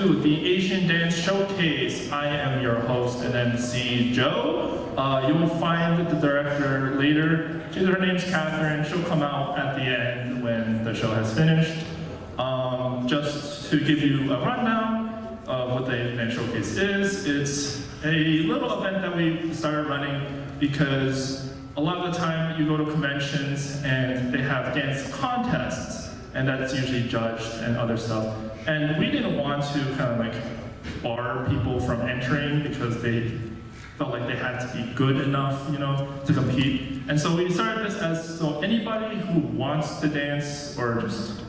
to the Asian Dance Showcase. I am your host and MC, Joe. You will find the director later. Her name's Catherine. She'll come out at the end when the show has finished. Just to give you a rundown of what the Asian Dance Showcase is, it's a little event that we started running because a lot of the time you go to conventions and they have dance contests, and that's usually judged and other stuff. And we didn't want to kind of like bar people from entering because they felt like they had to be good enough, you know, to compete. And so we started this as, so anybody who wants to dance or just,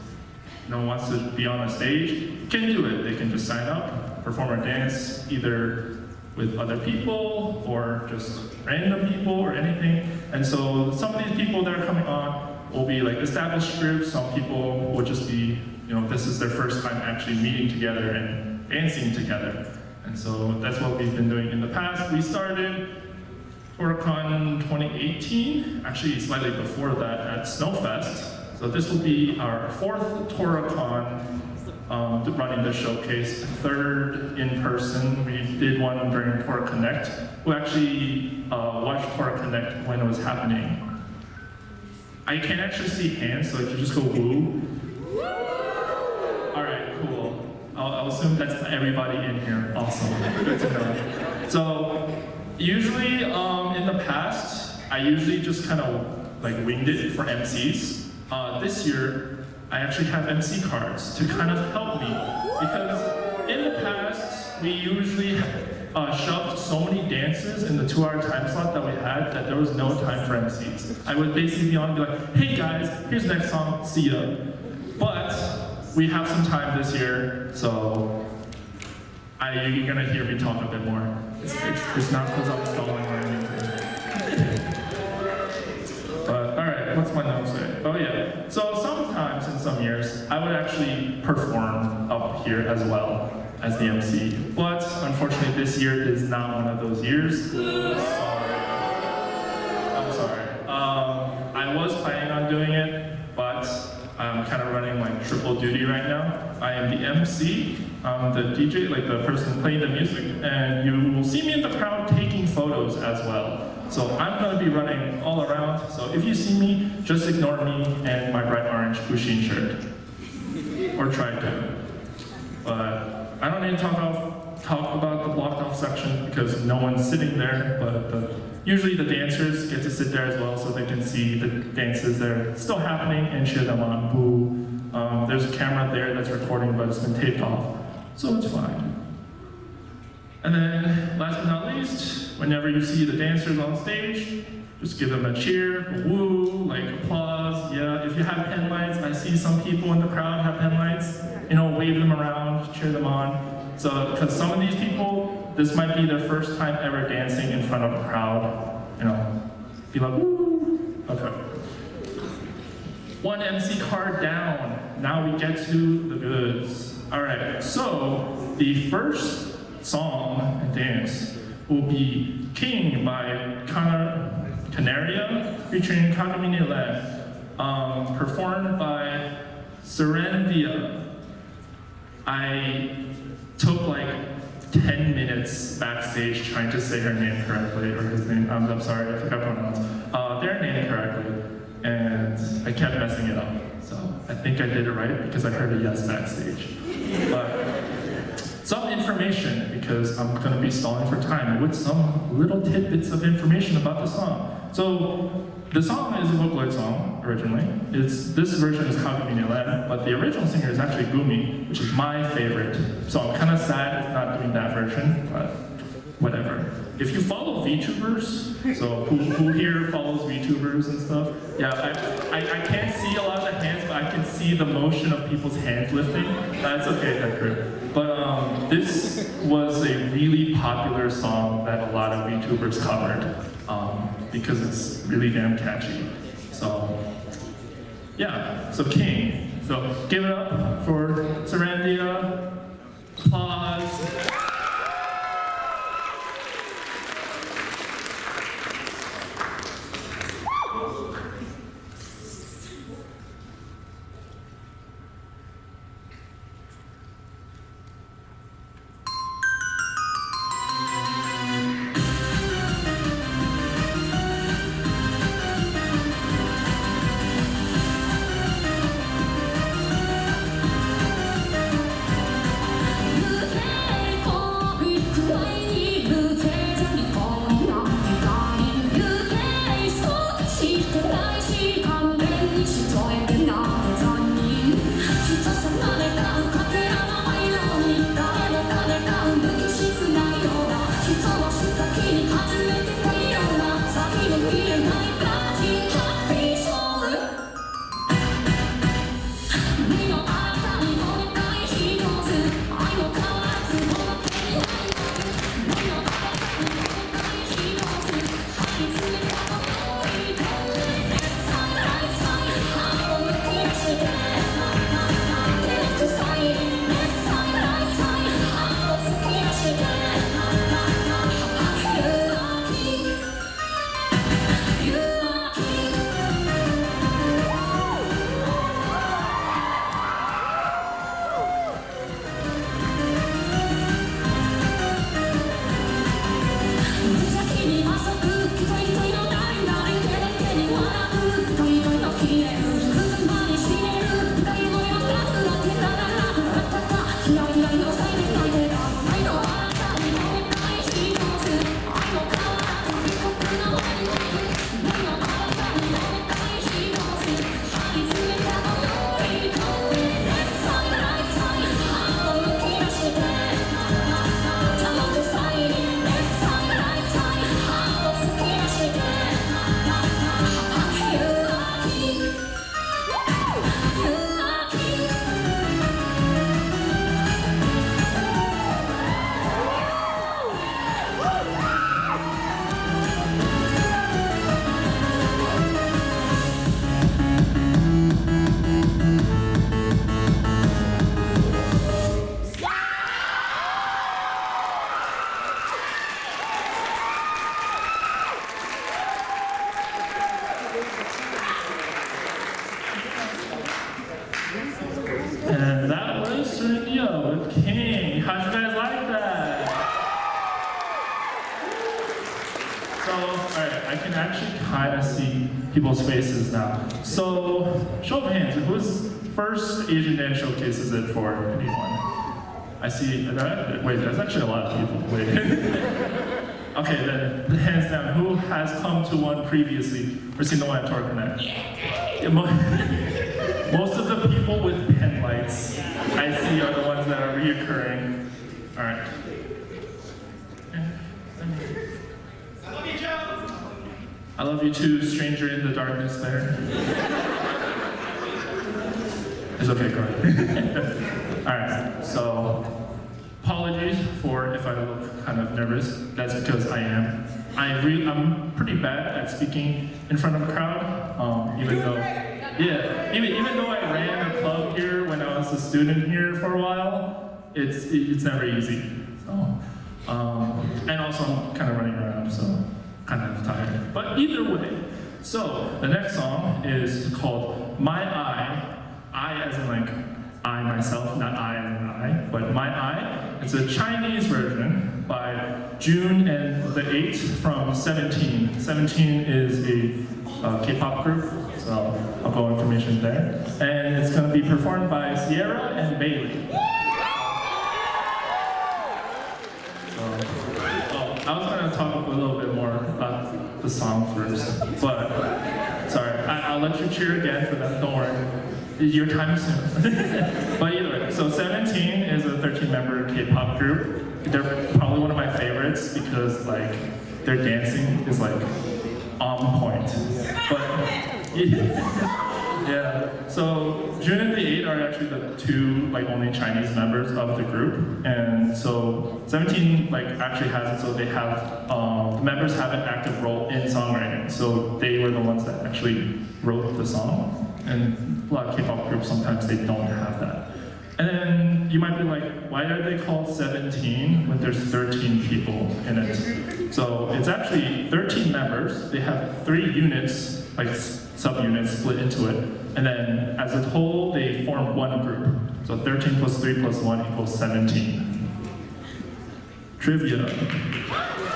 you know, wants to be on a stage can do it. They can just sign up, perform a dance, either with other people or just random people or anything. And so some of these people that are coming on will be like established groups. Some people will just be, you know, this is their first time actually meeting together and dancing together. And so that's what we've been doing in the past. We started Tora-Con 2018, actually slightly before that at Snowfest. So this will be our fourth Tora-Con running the showcase, third in person. We did one during Tora Connect. We actually watched Tora Connect when it was happening. I can't actually see hands, so if you just go woo. All right, cool. I'll assume that's everybody in here. Awesome, good to know. So usually in the past, I usually just kind of like winged it for MCs. This year, I actually have MC cards to kind of help me, because in the past, we usually shoved so many dances in the 2-hour time slot that we had that there was no time for MCs. I would basically be on and be like, hey guys, here's the next song, see ya. But we have some time this year, so you're gonna hear me talk a bit more. It's not because I'm stalling or anything. But all right, what's my notes say? Oh yeah, so sometimes in some years, I would actually perform up here as well as the MC. But unfortunately this year is not one of those years. Sorry. I'm sorry. I was planning on doing it, but I'm kind of running like triple duty right now. I am the MC, I'm the DJ, like the person playing the music, and you will see me in the crowd taking photos as well. So I'm gonna be running all around, so if you see me, just ignore me and my bright orange Bushin shirt. Or try to. But I don't need to talk about the blocked off section because no one's sitting there, but usually the dancers get to sit there as well so they can see the dances that are still happening and cheer them on. Boo. There's a camera there that's recording, but it's been taped off, so it's fine. And then, last but not least, whenever you see the dancers on stage, just give them a cheer, a woo, like applause. Yeah, if you have pen lights, I see some people in the crowd have pen lights. You know, wave them around, cheer them on. So, because some of these people, this might be their first time ever dancing in front of a crowd. You know, be like, woo. Okay. One MC card down. Now we get to the goods. All right, so the first song and dance will be King by Kanaria featuring Kizuna, performed by Zeyliawing. I took like 10 minutes backstage trying to say her name correctly, or his name, I'm sorry, I forgot to pronounce their name correctly, and I kept messing it up. So I think I did it right because I heard a yes backstage. But some information, because I'm gonna be stalling for time, with some little tidbits of information about the song. So the song is a Vocaloid song originally. This version is Kagami, but the original singer is actually Gumi, which is my favorite. So I'm kind of sad it's not doing that version, but whatever. If you follow VTubers, so who here follows VTubers and stuff? Yeah, I can't see a lot of the hands, but I can see the motion of people's hands lifting. That's okay, that group. But this was a really popular song that a lot of VTubers covered because it's really damn catchy. So, yeah, so King. So give it up for Zeyliawing. Applause. And that was Zeyliawing with King. How'd you guys like that? So, alright, I can actually kind of see people's faces now. So, show of hands, whose first Asian dance showcase is it for anyone? I see, wait, there's actually a lot of people. Wait. Okay, then hands down, who has come to one previously or seen the one at Tora-Con? Yeah, most of the people with pen lights I see are the ones that are reoccurring. All right. I love you, Joe. I love you too, stranger in the darkness there. It's okay, Carly. All right, so apologies for if I look kind of nervous. That's because I am. I'm pretty bad at speaking in front of a crowd, even though I ran a club here when I was a student here for a while. It's never easy. So, and also I'm kind of running around, so kind of tired. But either way, so the next song is called My Eye. I as in like I myself, not I as in I, but My Eye. It's a Chinese version by June and the 8th from 17. 17 is a K-pop group, so I'll go information there. And it's going to be performed by Sierra and Bailey. I was going to talk a little bit more about the song first, but sorry, I'll let you cheer again for that, don't worry. Your time is soon. But either way, so 17 is a 13-member K-pop group. They're probably one of my favorites because like their dancing is like on point. But yeah, so June and the 8 are actually the two like only Chinese members of the group, and so 17 like actually has it so they have the members have an active role in songwriting. So they were the ones that actually wrote the song. And a lot of K-pop groups, sometimes they don't have that. And then you might be like, why are they called 17 when there's 13 people in it? So it's actually 13 members. They have 3 units, like subunits split into it. And then as a whole, they form one group. So 13 plus 3 plus 1 equals 17. Trivia.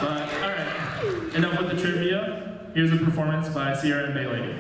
But all right, enough with the trivia. Here's a performance by Sierra and Bailey.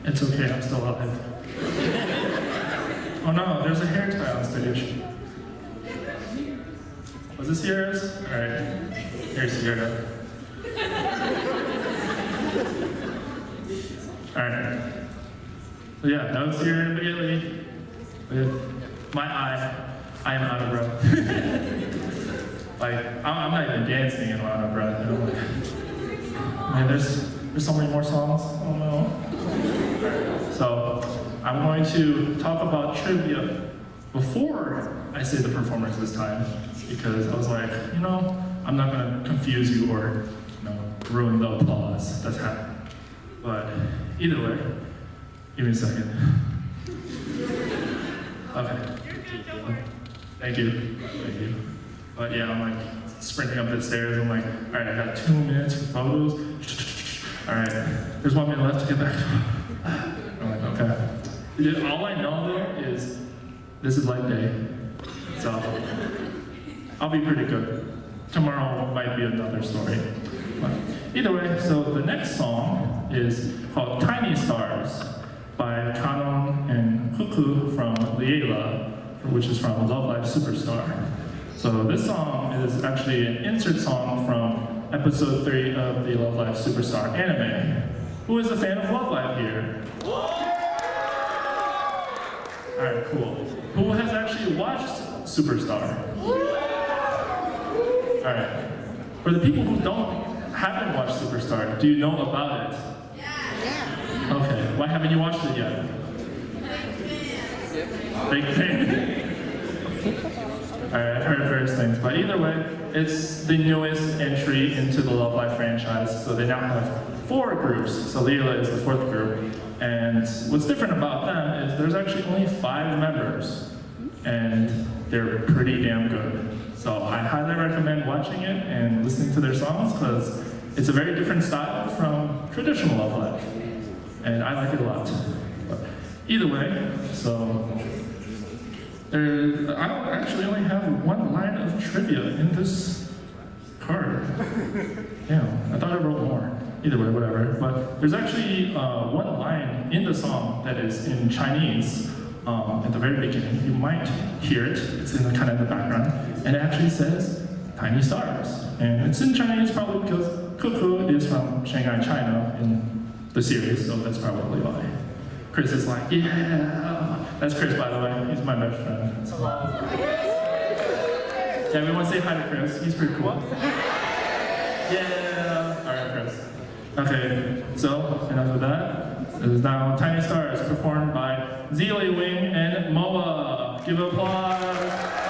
It's okay, I'm still alive. Oh no, there's a hair tie on stage. Was this yours? Alright, here's Sierra. Alright. So yeah, that was Sierra immediately. My eye, I am out of breath. Like, I'm not even dancing and I'm out of breath. You know? Like, man, there's so many more songs. Oh no. So, I'm going to talk about trivia before I say the performers this time, because I was like, you know, I'm not going to confuse you or, you know, ruin the applause that's happening. But either way, give me a second. Okay. Thank you. Thank you. But yeah, I'm like sprinting up the stairs. I'm like, all right, I got 2 minutes for photos. All right, there's 1 minute left to get back. I'm like, okay. All I know though is this is leg day, so I'll be pretty good. Tomorrow might be another story. But either way, so the next song is called Tiny Stars by Kanon and Cuckoo from Leila, which is from Love Live Superstar. So this song is actually an insert song from episode 3 of the Love Live Superstar anime. Who is a fan of Love Live here? Alright, cool. Who has actually watched Superstar? Alright. For the people who haven't watched Superstar, do you know about it? Yeah. Okay. Why haven't you watched it yet? Big fan. Alright, I've heard various things, but either way, it's the newest entry into the Love Live franchise, so they now have 4 groups, so Leila is the 4th group, and what's different about them is there's actually only 5 members, and they're pretty damn good. So I highly recommend watching it and listening to their songs, because it's a very different style from traditional Love Live, and I like it a lot. But either way, so I actually only have 1 line of trivia in this card. Damn, I thought I wrote more. Either way, whatever. But there's actually 1 line in the song that is in Chinese at the very beginning. You might hear it. It's in the kind of the background, and it actually says "Tiny Stars," and it's in Chinese probably because Cuckoo is from Shanghai, China, in the series, so that's probably why. Chris is like, yeah. That's Chris, by the way. He's my best friend. So. Yeah, everyone say hi to Chris. He's pretty cool. Yeah. All right, Chris. Okay, so enough of that. This is now Tiny Stars, performed by Zeyliawing and Moa. Give applause.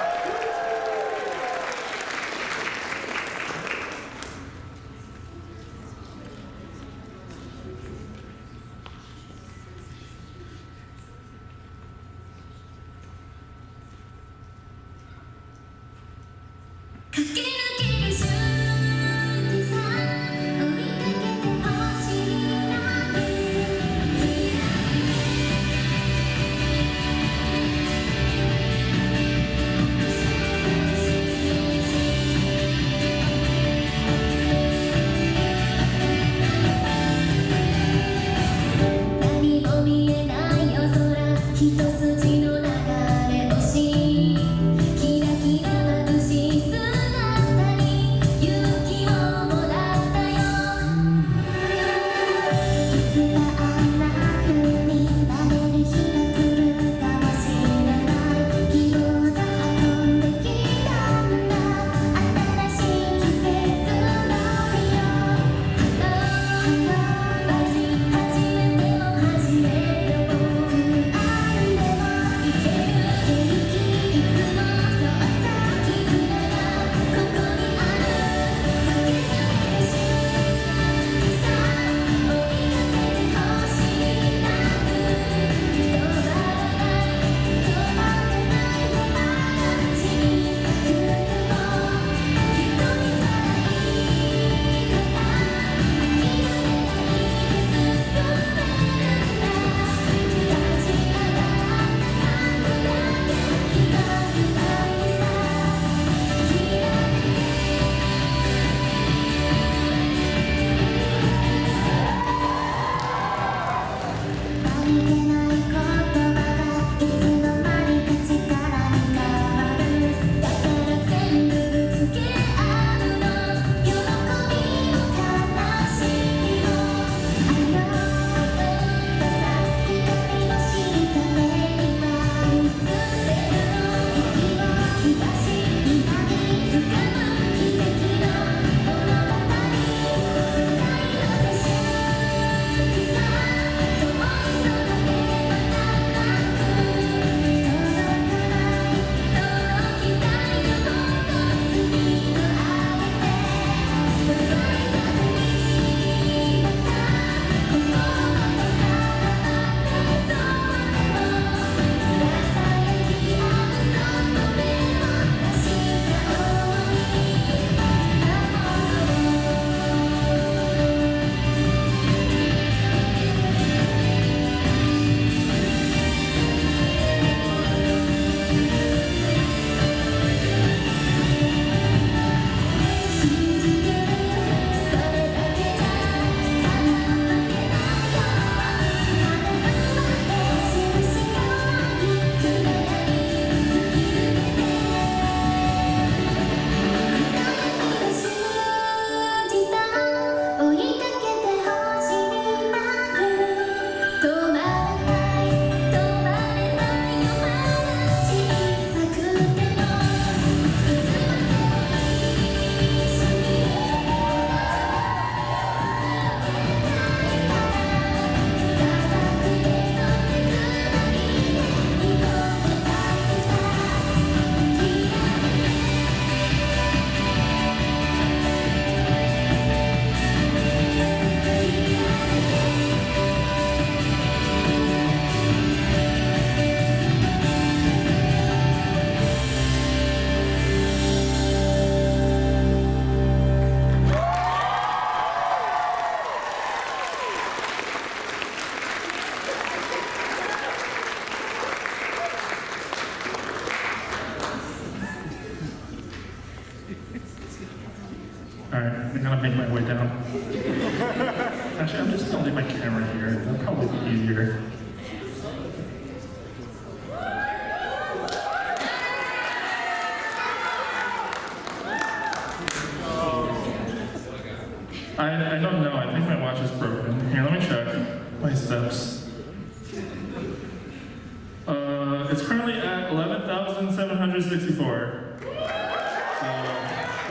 Actually, I'm just gonna leave my camera here. That'll probably be easier. I don't know. I think my watch is broken. Here, let me check my steps. It's currently at 11,764. So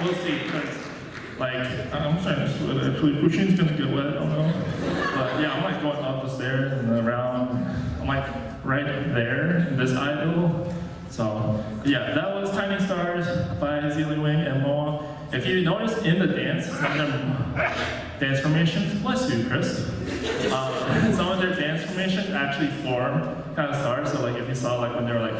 we'll see. Like, I'm trying to sweat actually. Pushing's gonna get wet, I don't know. But yeah, I'm like going up the stairs and around. I'm like right there in this idol. So yeah, that was Tiny Stars by Zeyliawing and K. If you notice in the dance, some of their dance formations, bless you, Chris. Some of their dance formations actually form kind of stars. So like if you saw like when they were like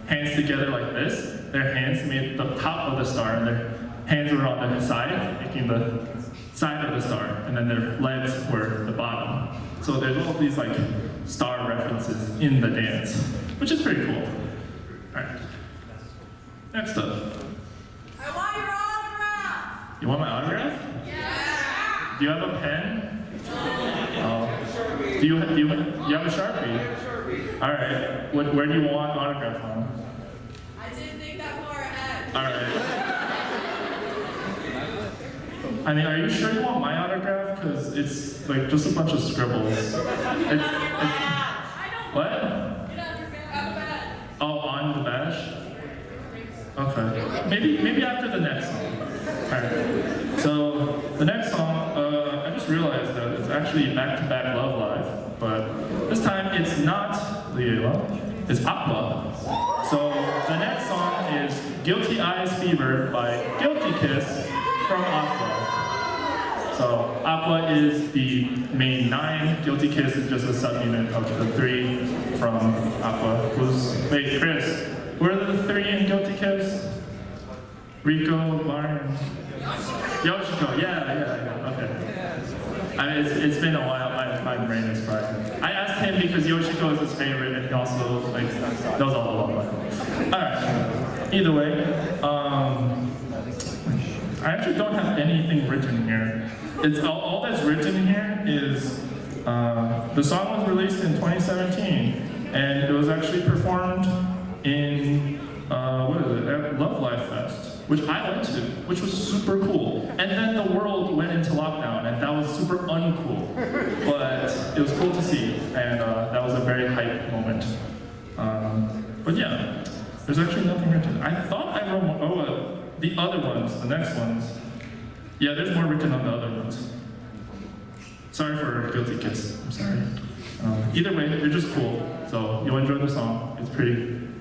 hands together like this, their hands made the top of the star and their hands were on the side, making the side of the star, and then their legs were the bottom. So there's all these like star references in the dance, which is pretty cool. All right. Next up. I want your autograph! You want my autograph? Yeah! Do you have a pen? Oh. Do you have a Sharpie? All right. Where do you want autograph from? I didn't think that far ahead. All right. I mean, are you sure you want my autograph? Because it's like just a bunch of scribbles. What? Oh, on the badge? Okay. Maybe after the next song. Alright. So the next song, I just realized that it's actually back-to-back Love Live, but this time it's not Liela, it's Aqua. So the next song is Guilty Eyes Fever by Guilty Kiss from Aqua. So Aqua is the main 9, Guilty Kiss is just a sub-unit of the 3 from Aqua. Wait, Chris, where are the 3 in Guilty Kiss? Rico, Lauren, Yoshiko, yeah, okay. I mean, it's been a while, my brain is fried. I asked him because Yoshiko is his favorite and he also like, knows all the love life. Alright, either way, I actually don't have anything written here. It's all that's written here is the song was released in 2017 and it was actually performed in at Love Live Fest, which I went to, which was super cool. And then the world went into lockdown and that was super uncool. But it was cool to see and that was a very hype moment. But yeah, there's actually nothing written. I thought I wrote more, the other ones, the next ones. Yeah, there's more written on the other ones. Sorry for Guilty Kiss, I'm sorry. Either way, they're just cool. So you'll enjoy the song.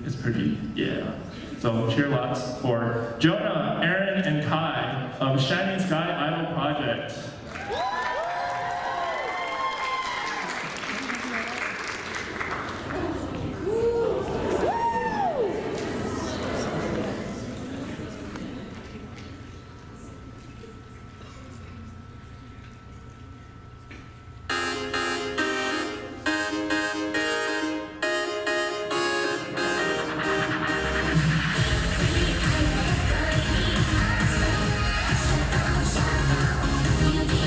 It's pretty, yeah. So cheer lots for Jonah, Erin, and Kai of Shining Sky Idol Project. You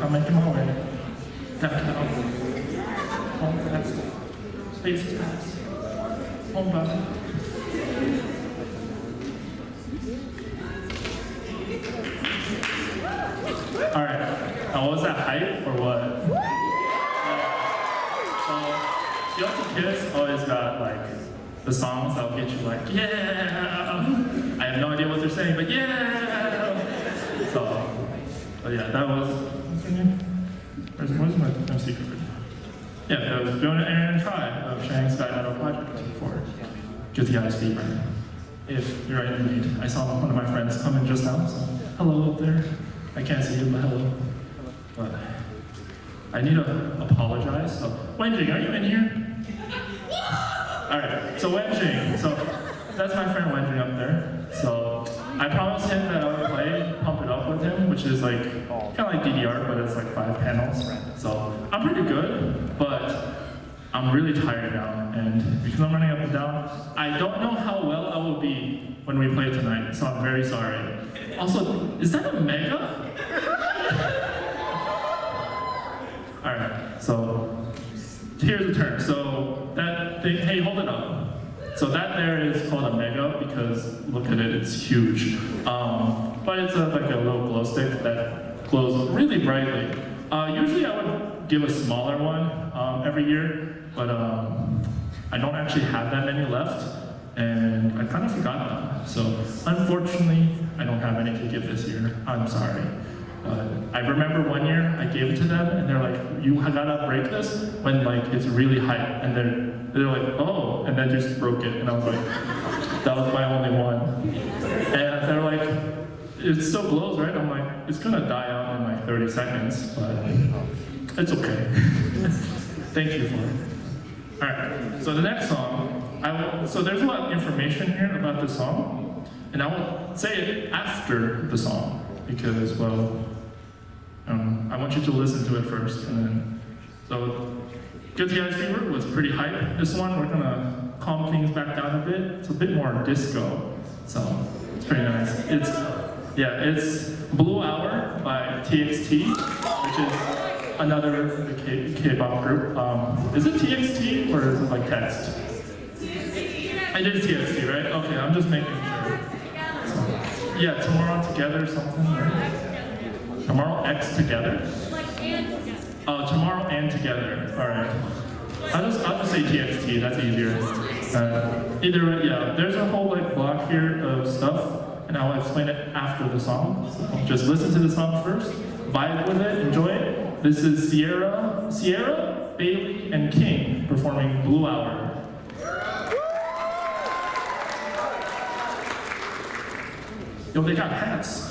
I'm making my way. Downtown. Home fast. Faces fast. Home button. Alright. Now was that hype or what? So Kiyokamis always got like the songs that'll get you like, yeah! I have no idea what they're saying, but yeah! So, but yeah, that was, where's my secret? Yeah, that was Johan, Erin, and Kai of Shang Sky Idol Project for Get the Eyes Fever. If you're in need, I saw one of my friends come in just now, so hello up there. I can't see you, but hello. But I need to apologize. So, Wenjing, are you in here? Alright, so Wenjing, so that's my friend Wenjing up there. So I promised him that I would play Pump It Up with him, which is like kind of like DDR, but it's like 5 panels. So I'm pretty good, but I'm really tired now, and because I'm running up and down, I don't know how well I will be when we play tonight, so I'm very sorry. Also, is that a mega? Alright, so here's the term. So that thing, hey, hold it up. So that there is called a mega because look at it, it's huge. But it's like a little glow stick that glows really brightly. Usually I would give a smaller one every year, but I don't actually have that many left, and I kind of forgot them. So unfortunately, I don't have any to give this year. I'm sorry. I remember one year I gave it to them, and they're like, "You gotta break this when like it's really hype," and they're like, "Oh," and then just broke it, and I was like, "That was my only one." And they're like, "It still glows, right?" I'm like, "It's gonna die out in like 30 seconds, but it's okay." Thank you for it. All right. So the next song, so there's a lot of information here about this song, and I will say it after the song because, well, I want you to listen to it first, and then. So, Get the Eyes Fever was pretty hype. This one, we're gonna calm things back down a bit. It's a bit more disco, so it's pretty nice. It's Blue Hour by TXT, which is another K-pop group. Is it TXT or is it like text? I did TXT, right? Okay, I'm just making sure. So, yeah, Tomorrow Together something, right? Tomorrow X Together? Oh, Tomorrow and Together. All right. I'll just say TXT. That's easier. Either way, yeah. There's a whole like block here of stuff, and I'll explain it after the song. So just listen to the song first, vibe with it, enjoy it. This is Sierra, Bailey, and King performing Blue Hour. Yo, they got hats.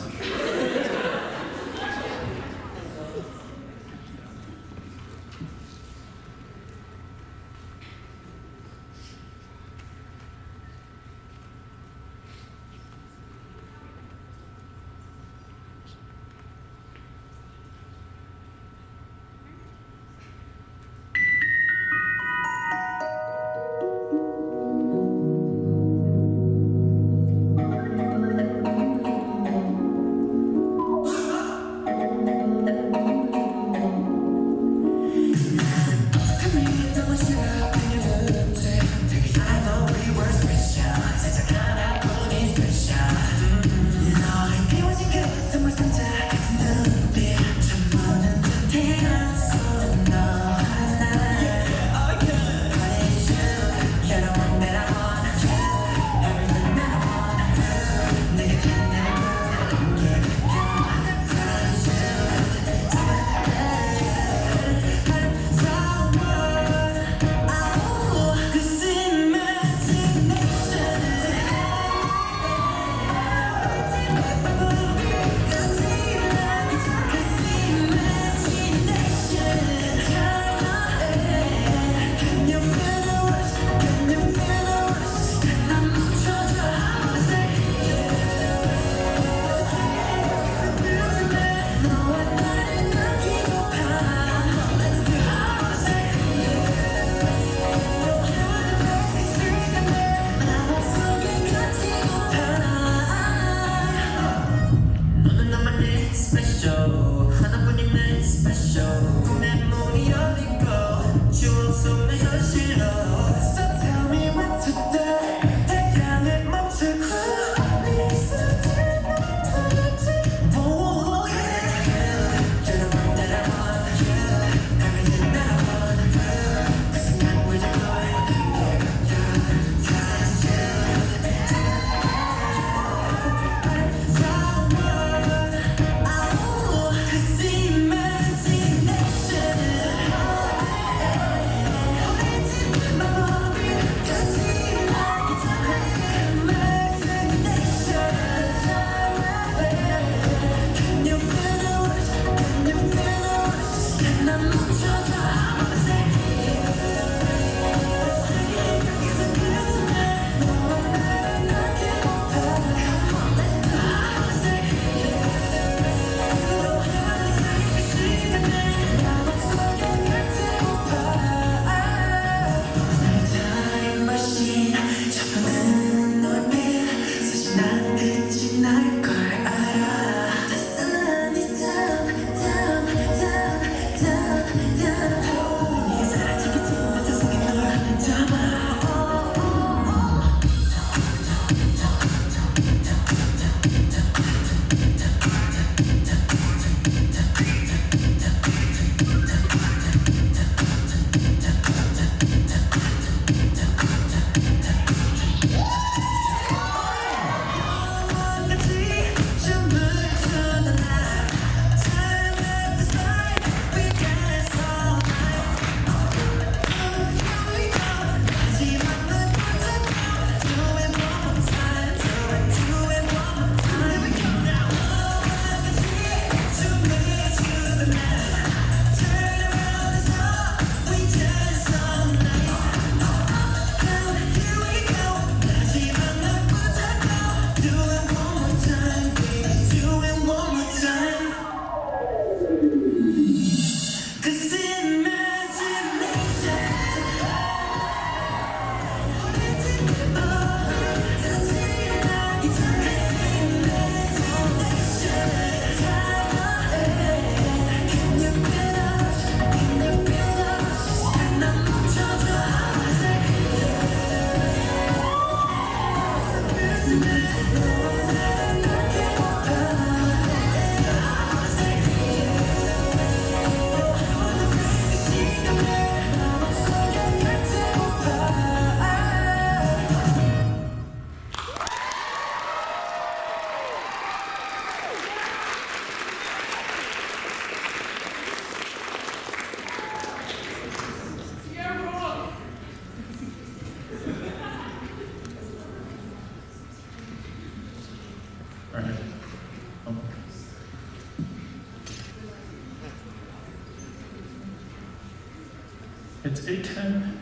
It's 8:10.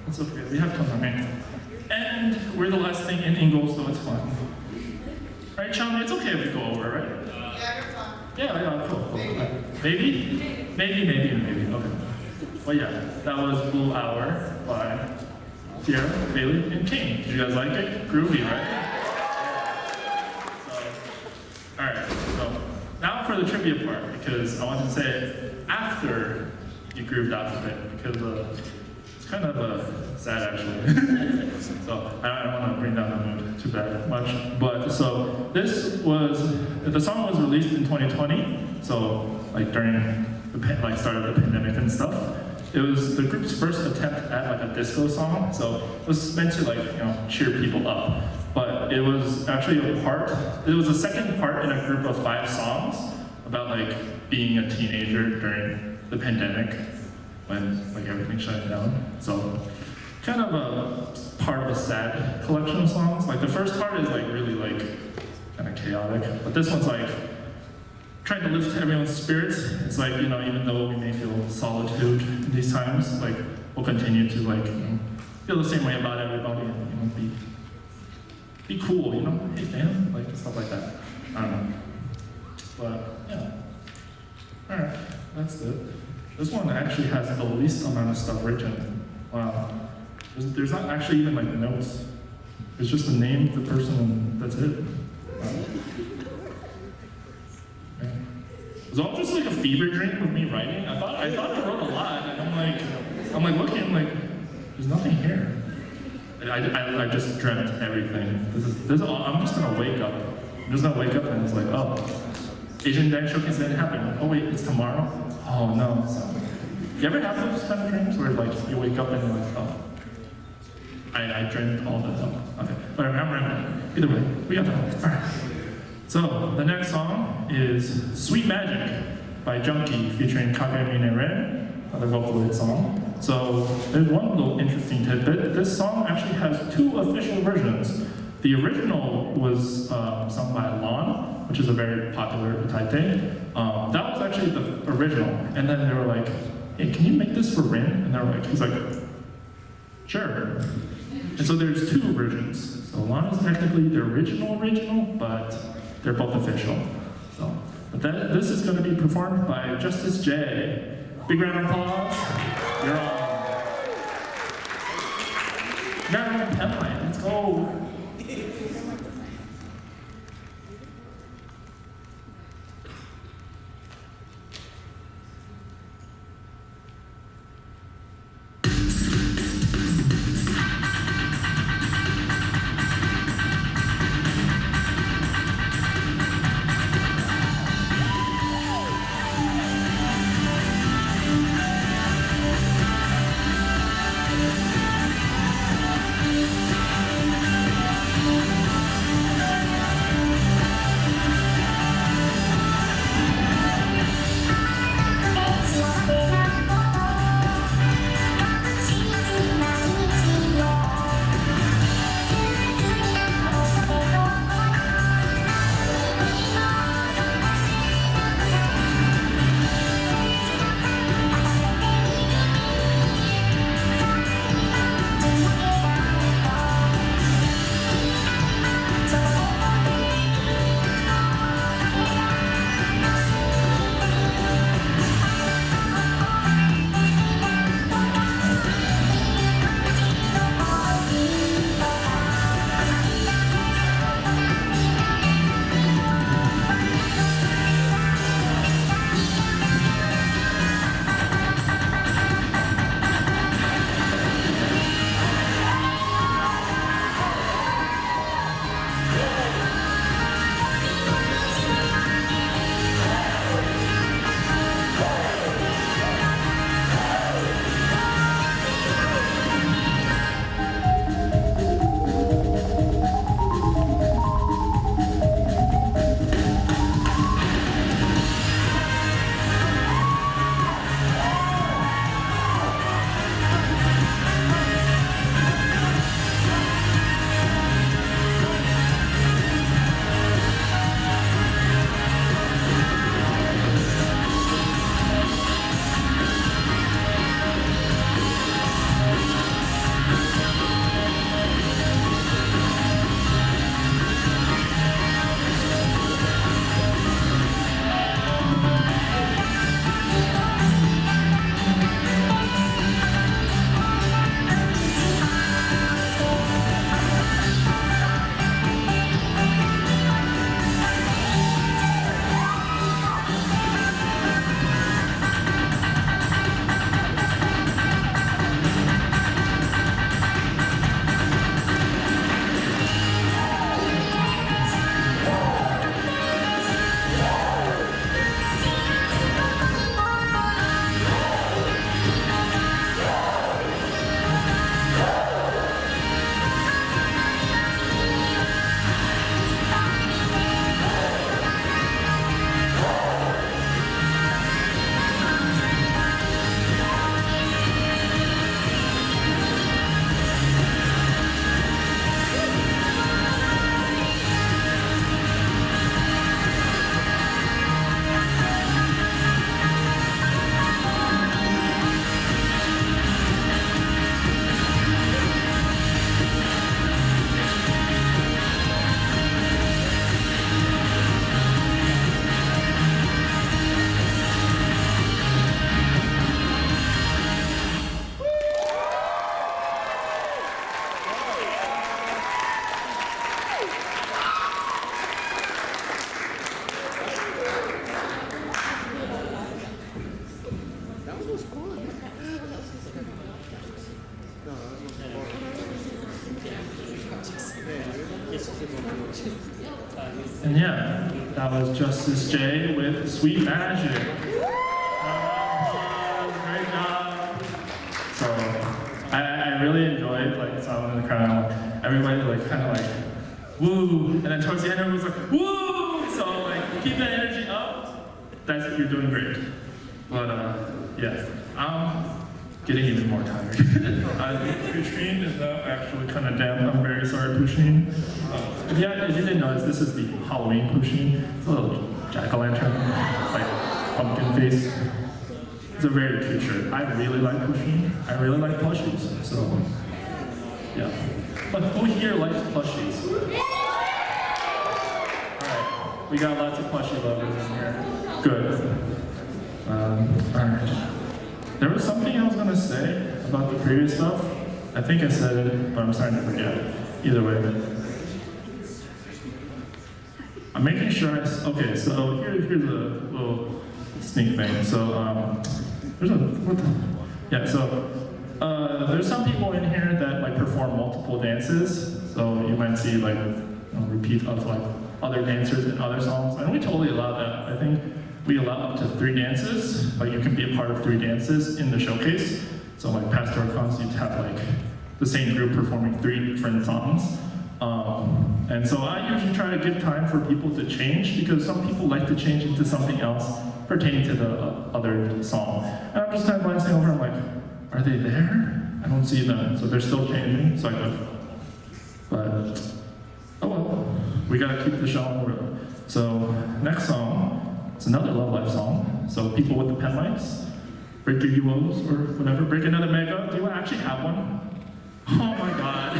It's okay. We have time. And we're the last thing in Ingle, so it's fine. Right, Chang? It's okay if we go over, right? Yeah, you're fine. Yeah, cool. Maybe? Maybe. Okay. Well, yeah, that was Blue Hour by Sierra, Bailey, and King. Did you guys like it? Groovy, right? Alright, so now for the trivia part, because I want to say it after you grooved out a bit, because it's kind of sad actually. So I don't want to bring down the mood too much. But so the song was released in 2020, so like during the start of the pandemic and stuff. It was the group's first attempt at like a disco song, so it was meant to cheer people up. But it was actually it was the second part in a group of 5 songs about like being a teenager during the pandemic when like everything shut down. So kind of a part of a sad collection of songs. Like the first part is like really like kind of chaotic, but this one's like trying to lift everyone's spirits. It's like, even though we may feel solitude in these times, like we'll continue to like feel the same way about everybody and be cool, hey fam, like stuff like that. I don't know. But yeah. Alright, that's it. This one actually has the least amount of stuff written. Wow. There's not actually even like notes. It's just the name of the person and that's it. Wow. Yeah. It was all just like a fever dream of me writing. I thought I wrote a lot, and I'm like looking, like there's nothing here. I just dreamt everything. I'm just gonna wake up. I'm just gonna wake up and it's like, oh, Asian Dance Showcase didn't happen. Oh wait, it's tomorrow? Oh no. So, you ever have those kind of dreams where like you wake up and you're like, oh, I dreamt all the time. Okay, but I'm rambling. Either way, we got time. All right. So the next song is Sweet Magic by Junky featuring Keke and Erin, another Vocaloid song. So there's one little interesting tidbit. This song actually has 2 official versions. The original was sung by Lon, which is a very popular taite. That was actually the original. And then they were like, hey, can you make this for Rin? And they're like, he's like, sure. And so there's 2 versions. So Lon is technically the original, but they're both official. So, but this is going to be performed by Justice J. Big round of applause. You're on. You're on Penline. Let's go. And yeah, that was Justice J with Sweet Magic. Great job. So I really enjoyed like someone in the crowd. Everybody like kind of like woo, and then towards the end everyone was like woo. So like keep that energy up. That's you're doing great. But yeah, I'm getting even more tired. Pusheen is now actually kind of damp. I'm very sorry, Pusheen. If you didn't notice, this is the Halloween Pusheen. It's a little jack-o'-lantern, like pumpkin face. It's a very cute shirt. I really like Pusheen. I really like plushies. So yeah. But who here likes plushies? Alright, we got lots of plushie lovers in here. Good. Alright. There was something I was gonna say about the previous stuff. I think I said it, but I'm starting to forget. Either way. I'm making sure okay, so here's a little sneak thing. So there's some people in here that like perform multiple dances. So you might see like repeat of like other dancers in other songs. And we totally allow that. I think we allow up to 3 dances. Like you can be a part of 3 dances in the showcase. So like past Tora-Cons, you'd have like the same group performing 3 different songs. And so I usually try to give time for people to change because some people like to change into something else pertaining to the other song. And I'm just kind of glancing over, I'm like, are they there? I don't see them, so they're still changing, so I go. But, oh well, we gotta keep the show on the road. So, next song, it's another Love Life song. So people with the pen mics, break your UOs or whatever, break another mega. Do you actually have one? Oh my god.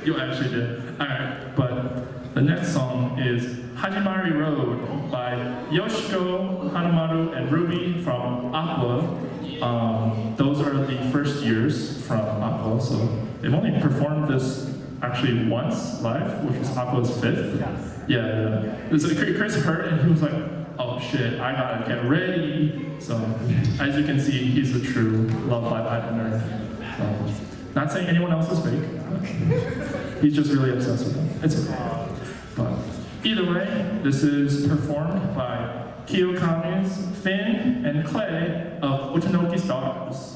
You actually did. Alright, but the next song is Hajimari Road by Yoshiko, Hanamaru, and Ruby from Aqours. Those are the first years from Aqours, so they've only performed this actually once live, which was Aqours' 5th. Yeah. So Chris heard it and he was like, oh shit, I gotta get ready. So, as you can see, he's a true Love Live idol nerd. So, not saying anyone else is fake, but he's just really obsessed with them. It's okay. But either way, this is performed by Kiyokamis, Finn, and Clay of Otonoki Stars.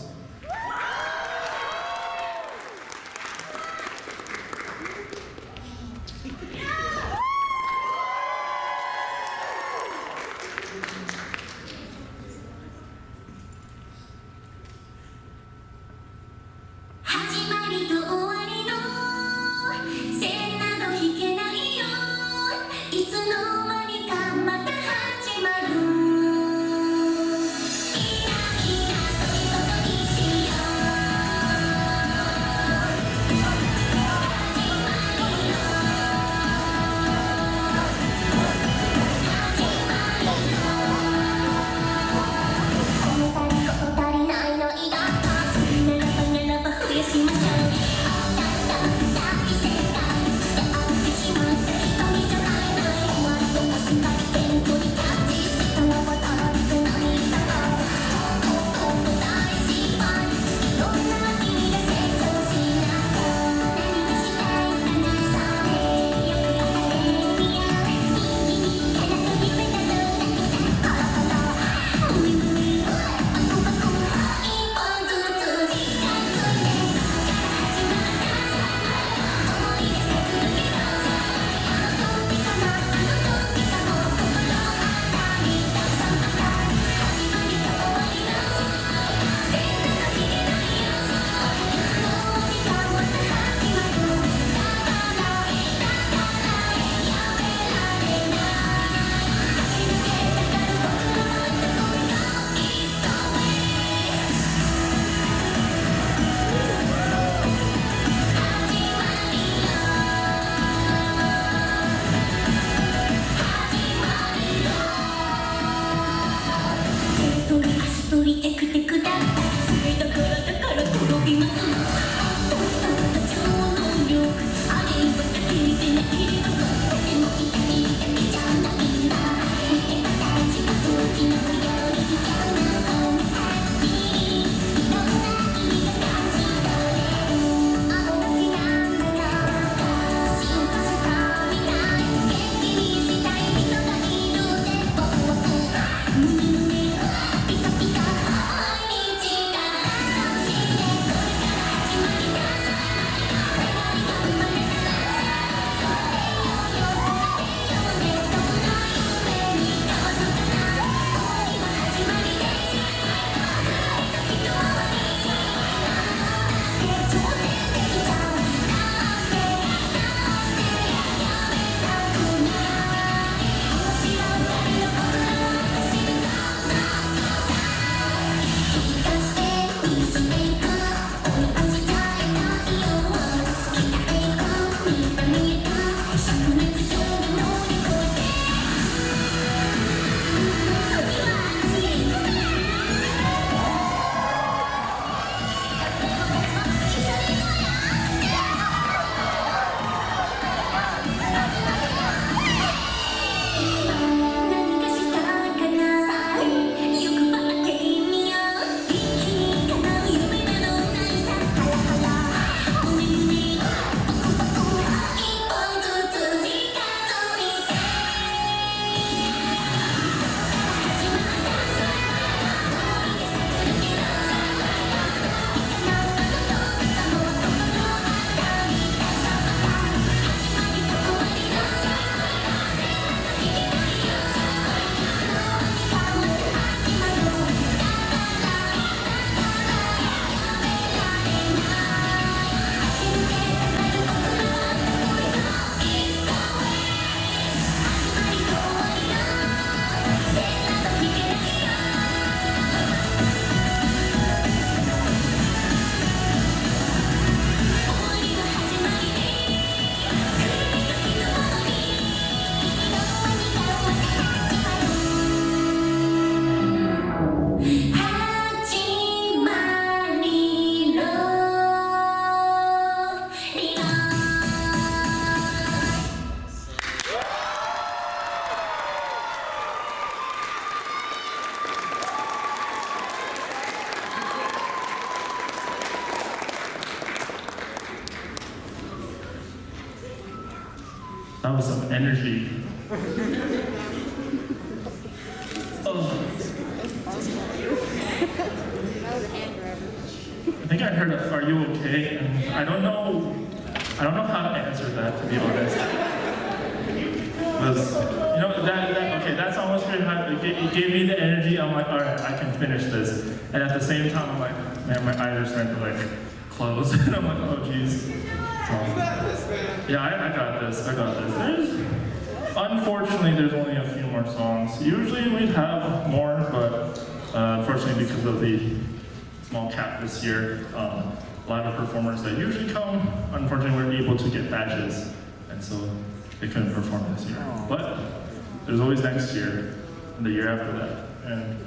That was some energy. Oh. I think I heard a, "Are you okay?" And I don't know how to answer that, to be honest. Because, you know, that song was pretty high. It gave me the energy. I'm like, all right, I can finish this. And at the same time, I'm like, man, my eyes are starting to like close. And I'm like, oh geez. So, yeah, I got this. Unfortunately, there's only a few more songs. Usually we'd have more, but unfortunately, because of the small cap this year, a lot of performers that usually come, unfortunately, weren't able to get badges, and so they couldn't perform this year. But there's always next year, and the year after that. And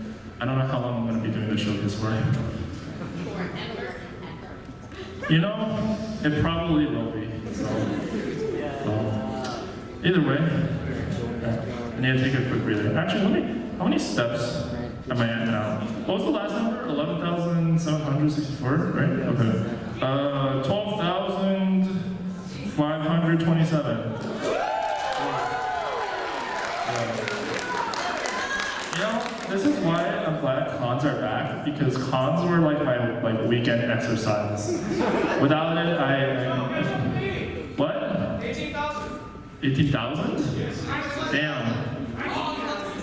I don't know how long I'm going to be doing the showcase for. You know, it probably will be. So either way, I need to take a quick breather. Actually, how many steps am I at now? What was the last number? 11,764, right? Okay. 12,527. You know, this is why I'm glad cons are back, because cons were like my weekend exercise. Without it, what? 18,000. 18,000? Damn.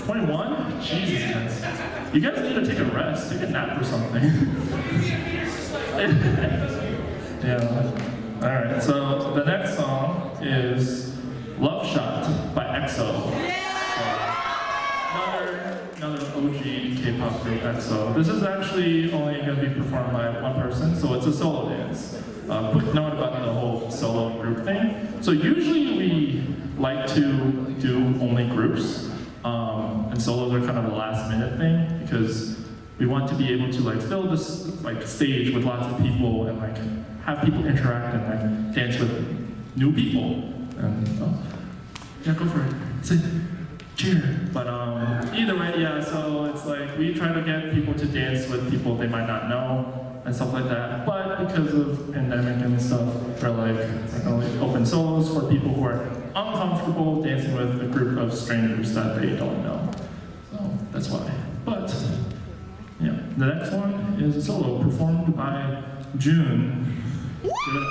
21? Jesus, guys. You guys need to take a rest, take a nap or something. Yeah. Alright, so the next song is Love Shot by EXO. Another OG K-pop group, EXO. This is actually only going to be performed by one person, so it's a solo dance. Quick note about the whole solo group thing. So usually we like to do only groups, and solos are kind of a last minute thing because we want to be able to like fill this like stage with lots of people and like have people interact and like dance with new people. And yeah, go for it. Say cheer. But either way, yeah. So it's like we try to get people to dance with people they might not know and stuff like that. But because of pandemic and stuff, we're like only open solos for people who are uncomfortable dancing with a group of strangers that they don't know. So that's why. But yeah, the next one is a solo performed by June. Give it up.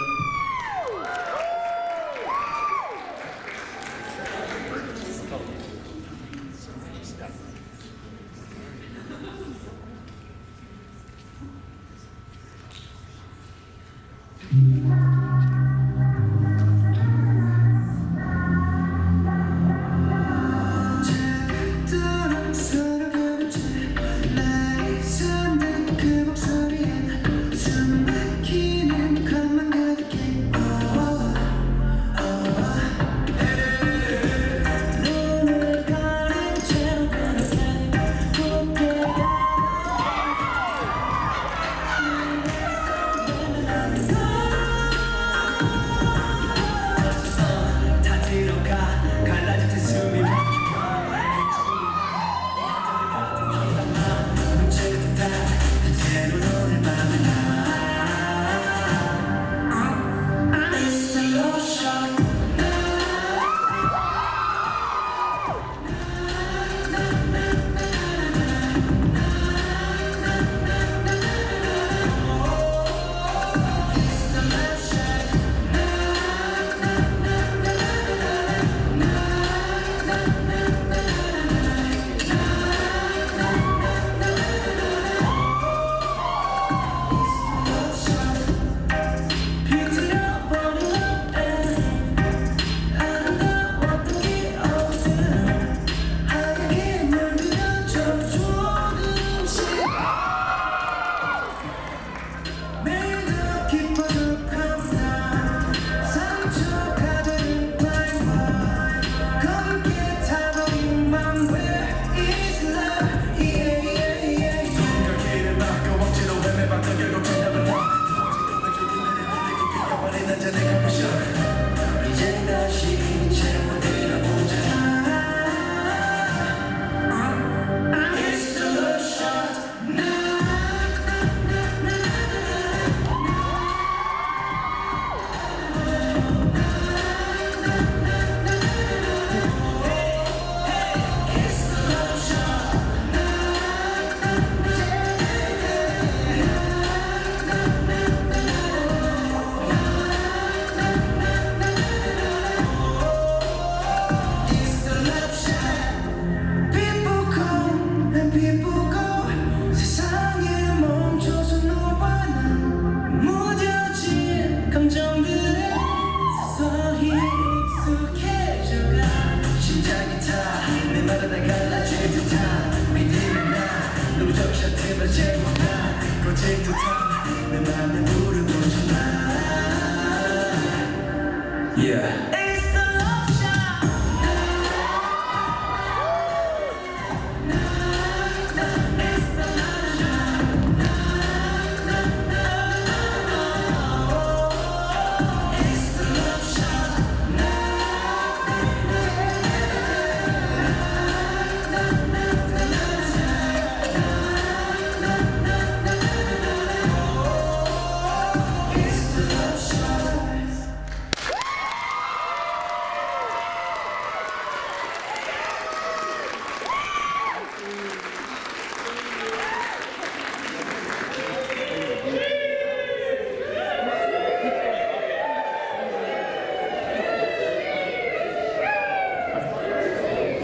Yeah.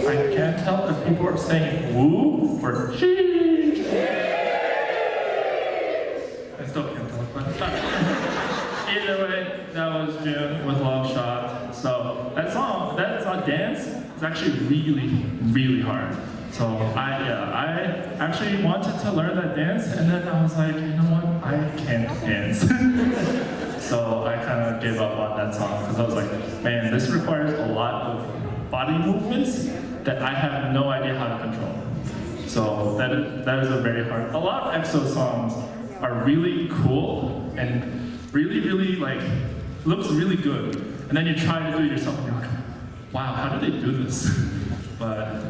I can't tell if people are saying woo or sheesh. I still can't tell, but either way, that was June with Long Shot. So that song dance is actually really hard. So I actually wanted to learn that dance, and then I was like, you know what, I can't dance. So I kind of gave up on that song because I was like, man, this requires a lot of body movements that I have no idea how to control. So that is a very hard. A lot of EXO songs are really cool and really like looks really good, and then you try to do it yourself and you're like, wow, how do they do this? But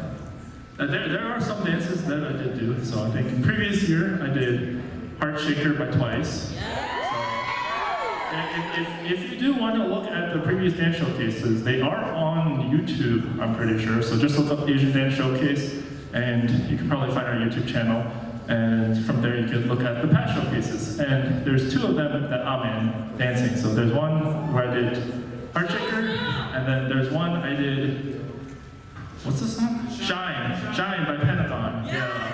there are some dances that I did do. So I think previous year I did Heart Shaker by Twice. If you do want to look at the previous dance showcases, they are on YouTube, I'm pretty sure. So just look up Asian Dance Showcase, and you can probably find our YouTube channel. And from there, you can look at the past showcases. And there's two of them that I'm in dancing. So there's one where I did Heart Shaker, and then there's one I did, what's the song? Shine by Pentagon. Yeah.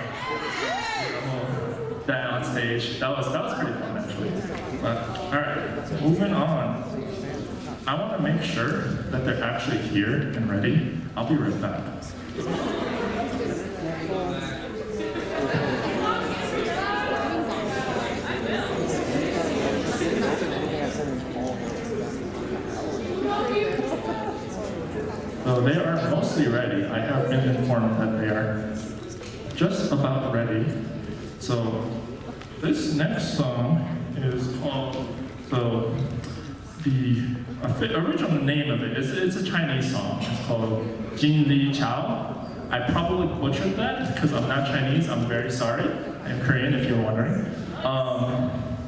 That on stage. That was pretty fun actually. But all right, moving on. I want to make sure that they're actually here and ready. I'll be right back. So they are mostly ready. I have been informed that they are just about ready. So this next song is called, so the original name of it is, it's a Chinese song. It's called Yin Lin Yun. I probably butchered that because I'm not Chinese. I'm very sorry. I'm Korean if you're wondering.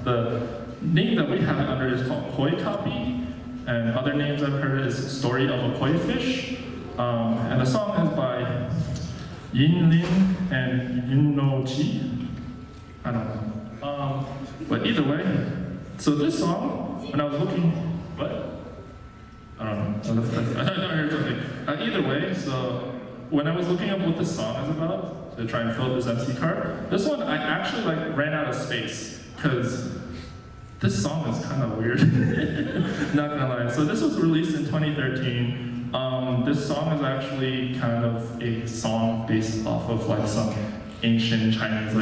The name that we have it under is called Koi Copy, and other names I've heard is Story of a Koi Fish. And the song is by Yin Lin and Yun. I don't know. But either way, so this song, when I was looking, what? I don't know. I heard something. Either way, so when I was looking up what this song is about, to try and fill this MC card, this one I actually ran out of space, because this song is kind of weird. Not gonna lie. So this was released in 2013. This song is actually kind of a song based off of some ancient Chinese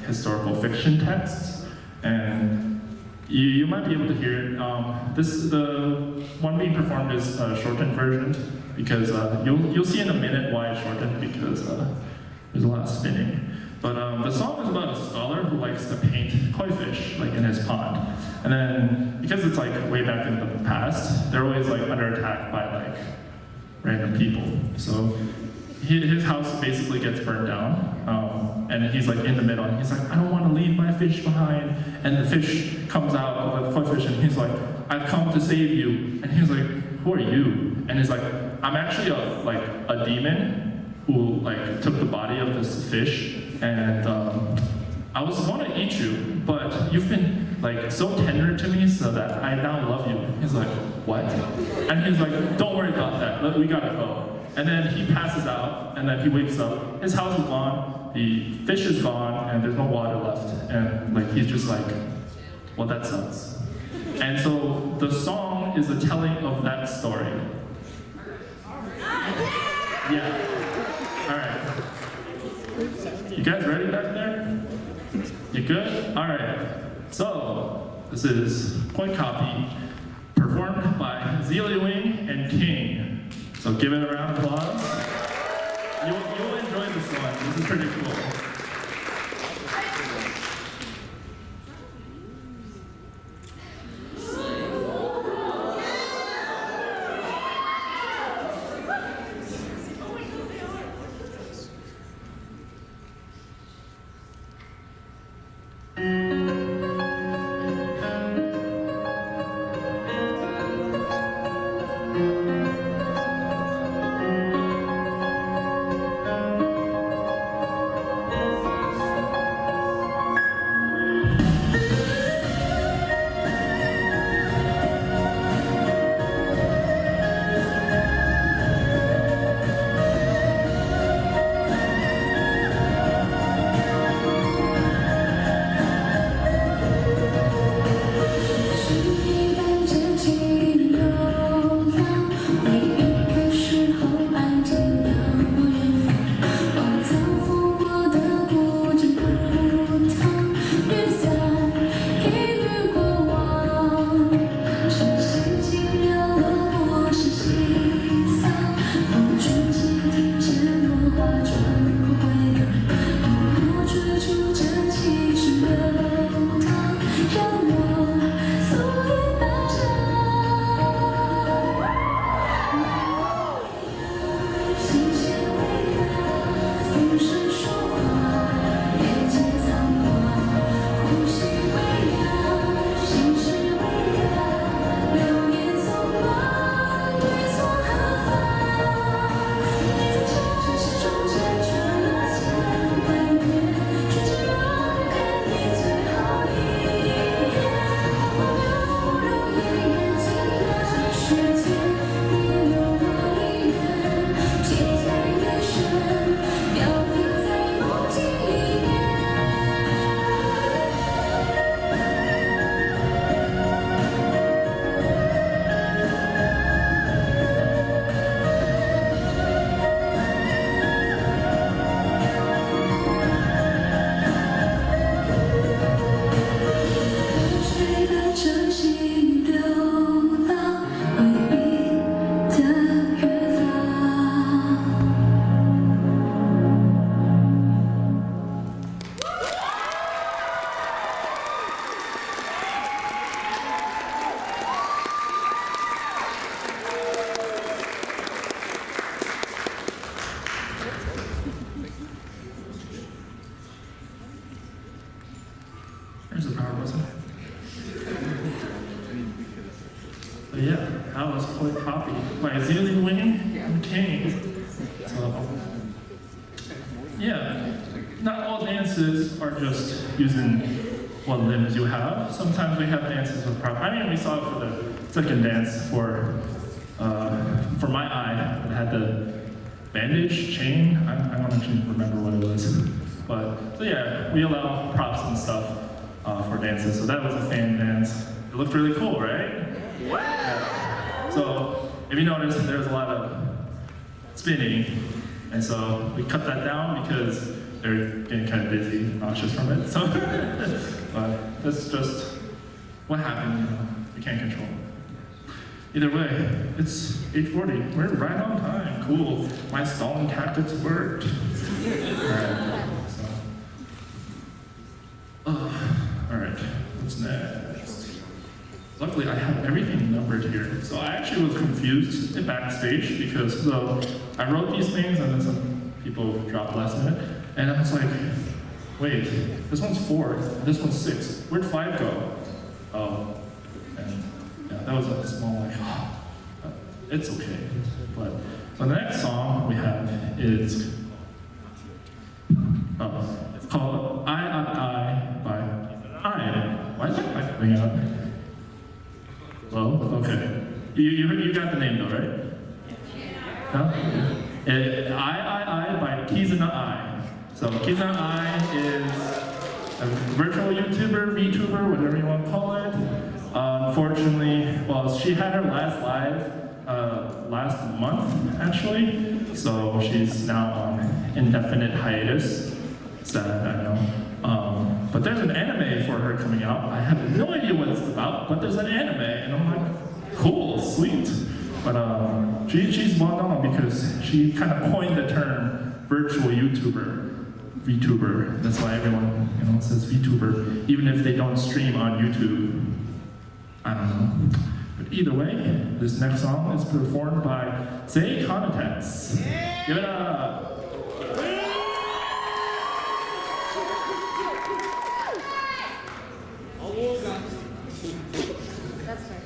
historical fiction texts, and you might be able to hear it. The one being performed is a shortened version, because you'll see in a minute why it's shortened, because there's a lot of spinning. But the song is about a scholar who likes to paint koi fish in his pond, and then because it's way back in the past, they're always under attack by random people. So his house basically gets burned down, and he's in the middle, and he's I don't want to leave my fish behind, and the fish comes out, the koi fish, and he's I've come to save you, and he's who are you? And he's I'm actually a demon who took the body of this fish, and I was going to eat you, but you've been so tender to me so that I now love you. He's what? And he's don't worry about that, we gotta go. And then he passes out, and then he wakes up. His house is gone, the fish is gone, and there's no water left. And he's just well, that sucks. And so the song is a telling of that story. Yeah. All right. You guys ready back there? You good? All right. So, this is Point Copy, performed by Zeyliawing and K. So give it a round of applause. You'll enjoy this one. This is pretty cool. There's a power button. But yeah, that was Point Copy by Zeyliawing and K. So, yeah, not all dances are just using what limbs you have. Sometimes we have dances with props. I mean, we saw it for the second dance for my eye. It had the bandage chain. I don't actually remember what it was. But, so yeah, we allow props and stuff for dances. So that was a fan dance. It looked really cool, right? Yeah. So, if you notice, there was a lot of spinning. And so we cut that down because they're getting kind of busy and nauseous from it. So, but that's just what happened, you know. We can't control it. Either way, it's 8:40. We're right on time. Cool. My stalling tactics worked. Alright. So. Alright. What's next? Luckily, I have everything numbered here. So I actually was confused in backstage because I wrote these things and then some people dropped last minute. And I was like, wait, this one's 4, this one's 6. Where'd 5 go? Oh, and yeah, that was a small like, it's okay. But so the next song we have is it's called AIAIAI by AIAIAI. Why is that coming out? Well, okay. You got the name though, right? No? AIAIAI by Kizuna. So Kizuna is a virtual YouTuber, VTuber, whatever you want to call it. Unfortunately, well, she had her last live last month, actually. So she's now on indefinite hiatus. Sad, I know. But there's an anime for her coming out. I have no idea what it's about, but there's an anime, and I'm like, cool, sweet. But she's well known because she kind of coined the term virtual YouTuber, VTuber. That's why everyone says VTuber, even if they don't stream on YouTube. I don't know. But either way, this next song is performed by Xayconitex. Give it up. That's fair.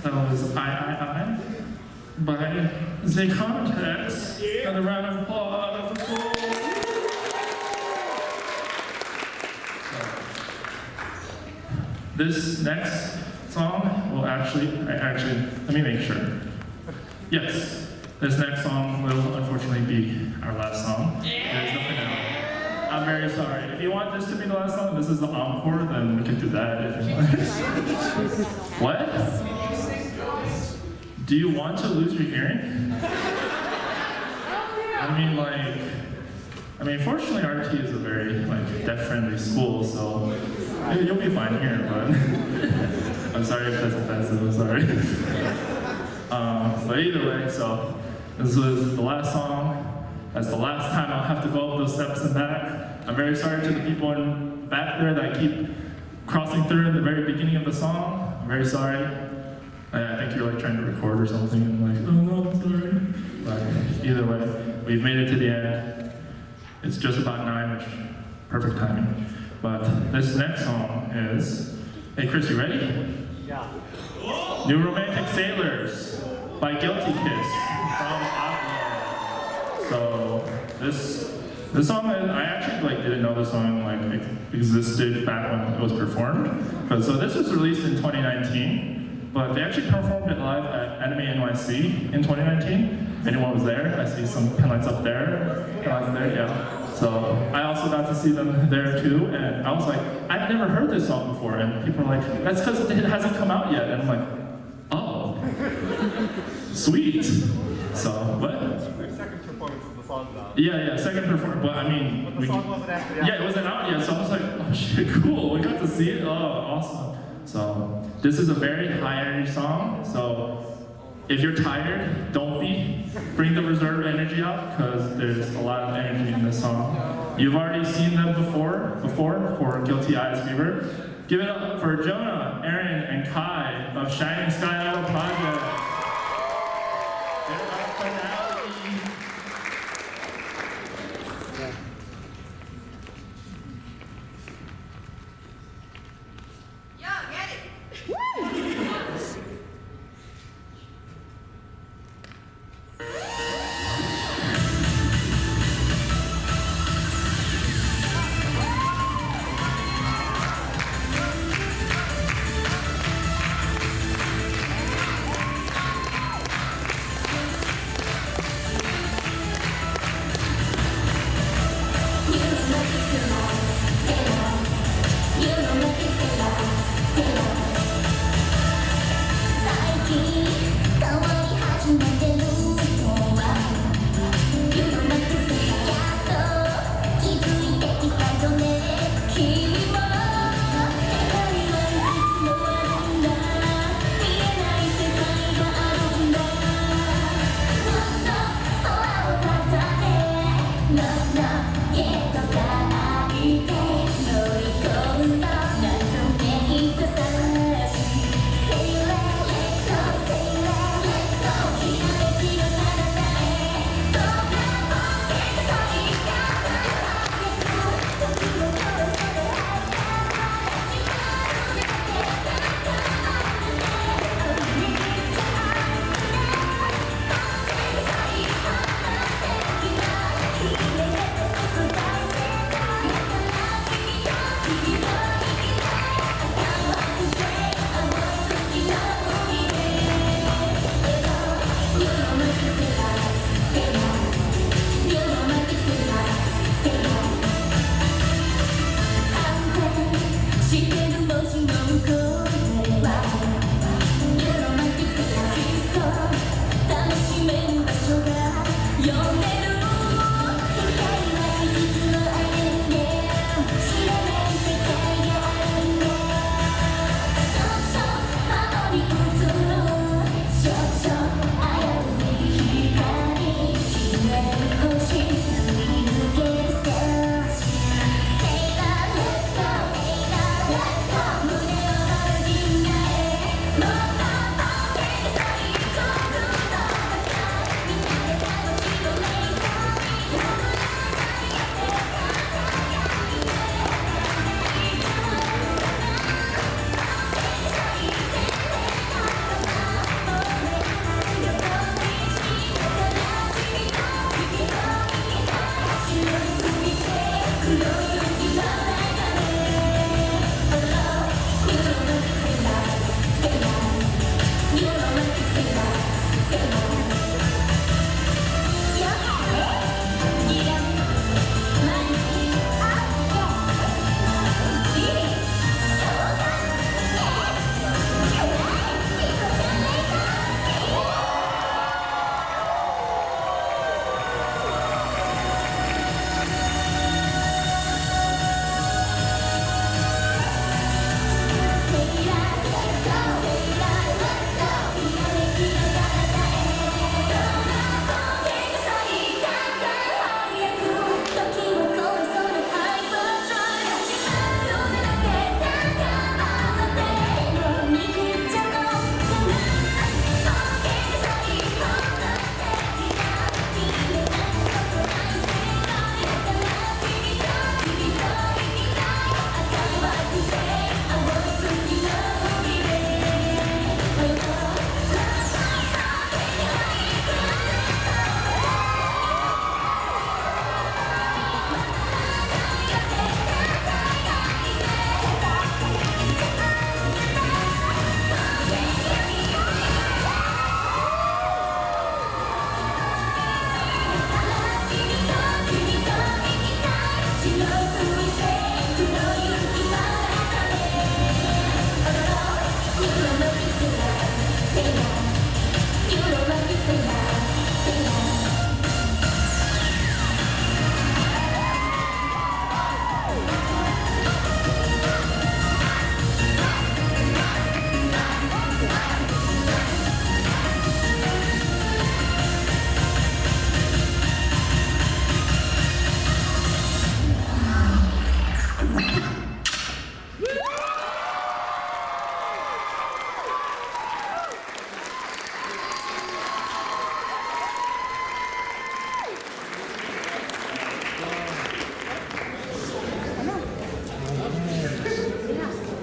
That was AIAIAI by Xayconitex. Another round of applause. This next song will actually, let me make sure. Yes, this next song will unfortunately be our last song. It is the finale. I'm very sorry. If you want this to be the last song, this is the encore, then we can do that if you want. What? Do you want to lose your hearing? Fortunately, RT is a very deaf-friendly school, so you'll be fine here. But I'm sorry if that's offensive. I'm sorry. But either way, so this was the last song. That's the last time I'll have to go up those steps and back. I'm very sorry to the people in back there that keep crossing through in the very beginning of the song. I'm very sorry. I think you're trying to record or something, and oh no, I'm sorry. But either way, we've made it to the end. It's just about 9, which perfect timing. But this next song is, hey Chris, you ready? Yeah. New Romantic Sailors by Guilty Kiss from Aqours. So this song, I actually didn't know the song existed back when it was performed. So this was released in 2019, but they actually performed it live at Anime NYC in 2019. If anyone was there, I see some penlights up there. Penlights there, yeah. So I also got to see them there too, and I was like, I've never heard this song before, and people are like, that's because it hasn't come out yet. And I'm like, oh, sweet. So what? Second performance of the song though. Yeah, second performance. But But the song wasn't actually out. yeah, it wasn't out yet, so I was like, oh shit, cool. We got to see it. Oh, awesome. So this is a very high energy song. So if you're tired, don't be. Bring the reserve energy out because there's a lot of energy in this song. You've already seen them before for Guilty Eyes Fever. Give it up for Jonah, Erin, and Kai of Shining Sky Idol Project. They're our finale.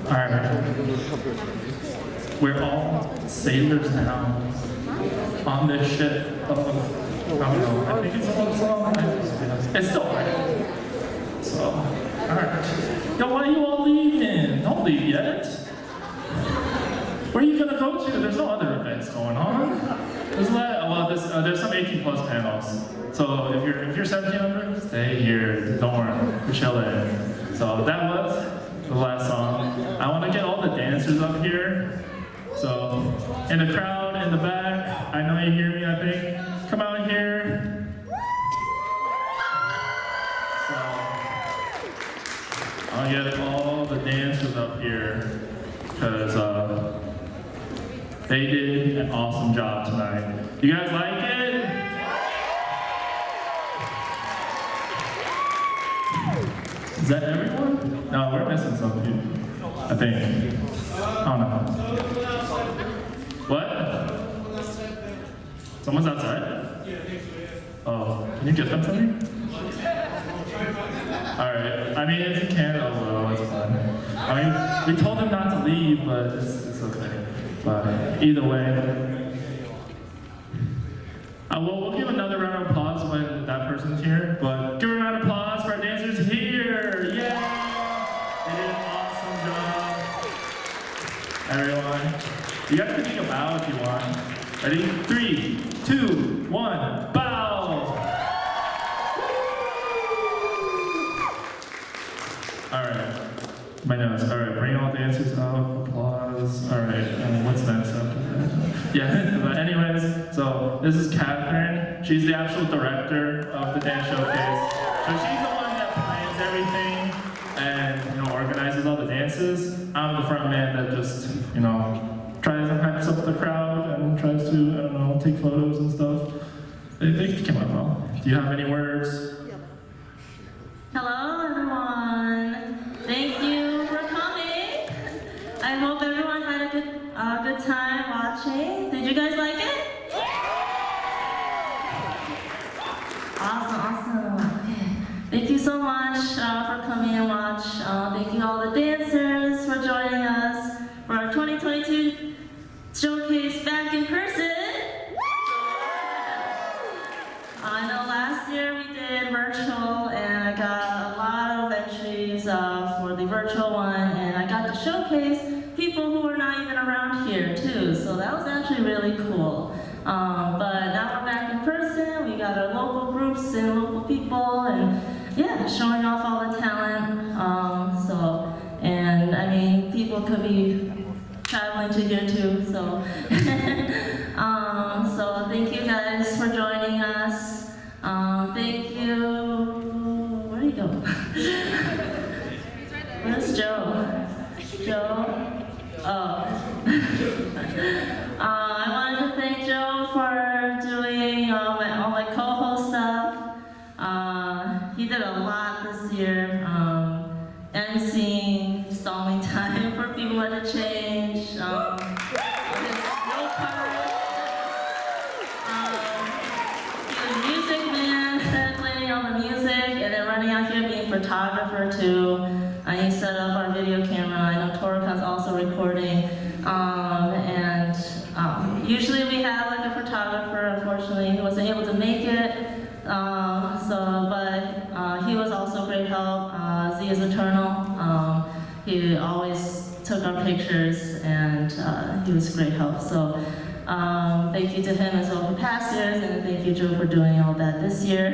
Alright. We're all sailors now on this ship of, I don't know, I think it's a love song. It's still right. So, alright. Yo, why are you all leaving? Don't leave yet. Where are you gonna go to? There's no other events going on. There's some 18 plus panels. So if you're 17 under, stay here. Don't worry, we're chilling. So that was the last song. I want to get all the dancers up here. So in the crowd in the back, I know you hear me. I think. Come out here. So I'll get all the dancers up here because they did an awesome job tonight. You guys like it? Is that everyone? No, we're missing some people. I think. I don't know. What? Someone's outside? Oh, can you get them for me? Alright. I mean, if you can, oh, it's fine. I mean, we told them not to leave, but it's okay. But either way. We'll give another round of applause when that person's here, but give a round of applause for our dancers here! Yeah! They did an awesome job. Everyone. You guys can take a bow if you want. Ready? 3, 2, 1, bow! Alright. My nose. Alright, bring all dancers out. Applause. Alright, and what's next after that? Yeah, but anyways, so this is Catherine. She's the actual director of the dance showcase. So she's the one that plans everything and organizes all the dances. I'm the front man that just, tries and hypes up the crowd and tries to, take photos and stuff. They came out well. Do you have any words? Hello, everyone. Thank you for coming. I hope everyone had a good time watching. Did you guys like it? Awesome. Okay. Thank you so much for coming and watch. Thank you all the dancers for joining us for our 2022 showcase back in person. I know last year we did virtual and I got a lot of entries for the virtual one, and I got to showcase people who were not even around here too, so that was actually really cool. But now we're back in person, we got our local groups and local people, and yeah, showing off all the talent. And I mean, people could be traveling to here too, so. So thank you guys for joining us. Thank you. Where'd he go? Where's Joe? Joe? Oh. I wanted to thank Joe for doing all my co-host stuff. He did a lot this year. MCing, stalling time for people to change. His note cards. He was music man, playing all the music, and then running out here being photographer too. He set up our video camera. I know Tora-Con's also recording. Usually we have like a photographer. Unfortunately, he wasn't able to make it. But he was also great help. Z is eternal. He always took our pictures, and he was great help. So thank you to him as well for past years, and thank you, Joe, for doing all that this year.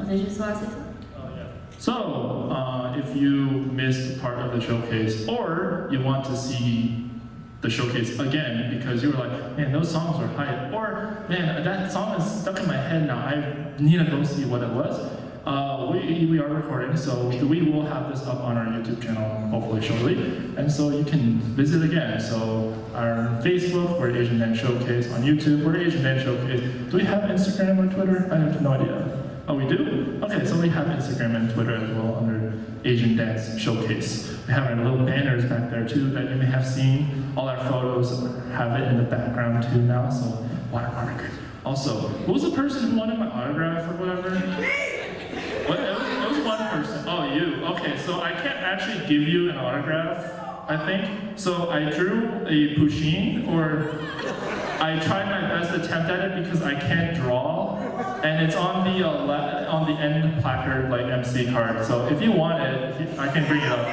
Did you just want to say something? So, if you missed part of the showcase, or you want to see the showcase again because you were like, man, those songs were hype, or man, that song is stuck in my head now, I need to go see what it was. We are recording, so we will have this up on our YouTube channel hopefully shortly, and so you can visit again. So our Facebook, we're Asian Dance Showcase. On YouTube, we're Asian Dance Showcase. Do we have Instagram or Twitter? I have no idea. Oh, we do? Okay, so we have Instagram and Twitter as well under Asian Dance Showcase. We have our little banners back there too that you may have seen. All our photos have it in the background too now, so watermark. Also, who was the person who wanted my autograph or whatever? What? It was one person. Oh, you. Okay, so I can't actually give you an autograph, I think. So I drew a Pusheen, or I tried my best attempt at it because I can't draw, and it's on the end placard, like MC card. So if you want it, I can bring it up.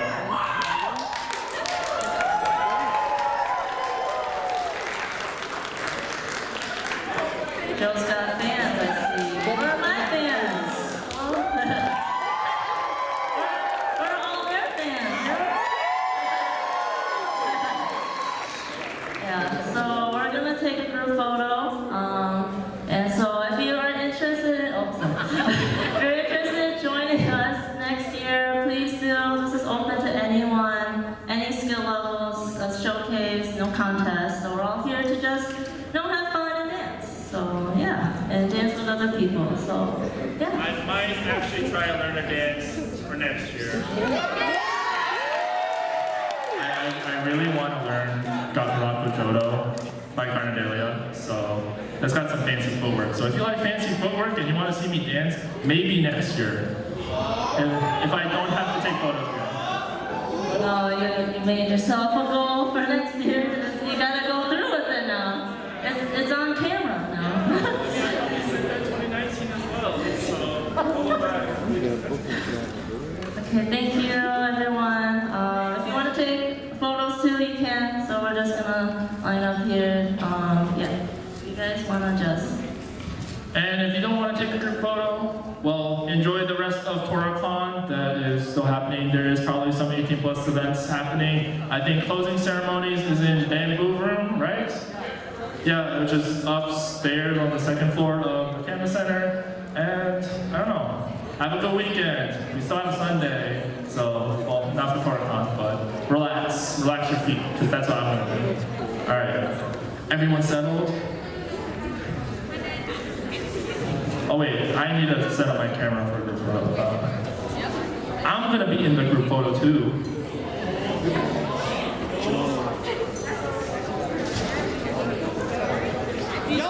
Joe's got fans, I see. Where are my fans? Oh. Where are all their fans? Yeah, so we're gonna take a group photo. And so if you are interested in, if you're interested in joining us next year, please do. This is open to anyone, any skill levels, a showcase, no contest. So we're all here to just, have fun and dance. So yeah, and dance with other people. So yeah. I might actually try to learn a dance for next year. I really want to learn Gakuraku Jodo by Kanaria, so that's got some fancy footwork. So if you like fancy footwork and you want to see me dance, maybe next year. And if I don't have to take photos again. No, you made yourself a goal for next year. You gotta go through with it now. It's on camera now. You said that 2019 as well, so all back. Okay, thank you everyone. If you want to take photos too, you can. So we're just gonna line up here. Yeah, you guys wanna just. And if you don't want to take a group photo, well, enjoy the rest of Tora-Con that is still happening. There is probably some 18+ events happening. I think closing ceremonies is in Bamboo Room, right? Yeah, which is upstairs on the second floor of the campus center. And I don't know, have a good weekend. We still have Sunday, so, well, not for Tora-Con, but relax your feet, because that's what I'm gonna do. All right, everyone settled? Oh wait, I need to set up my camera for a group photo. I'm gonna be in the group photo too. You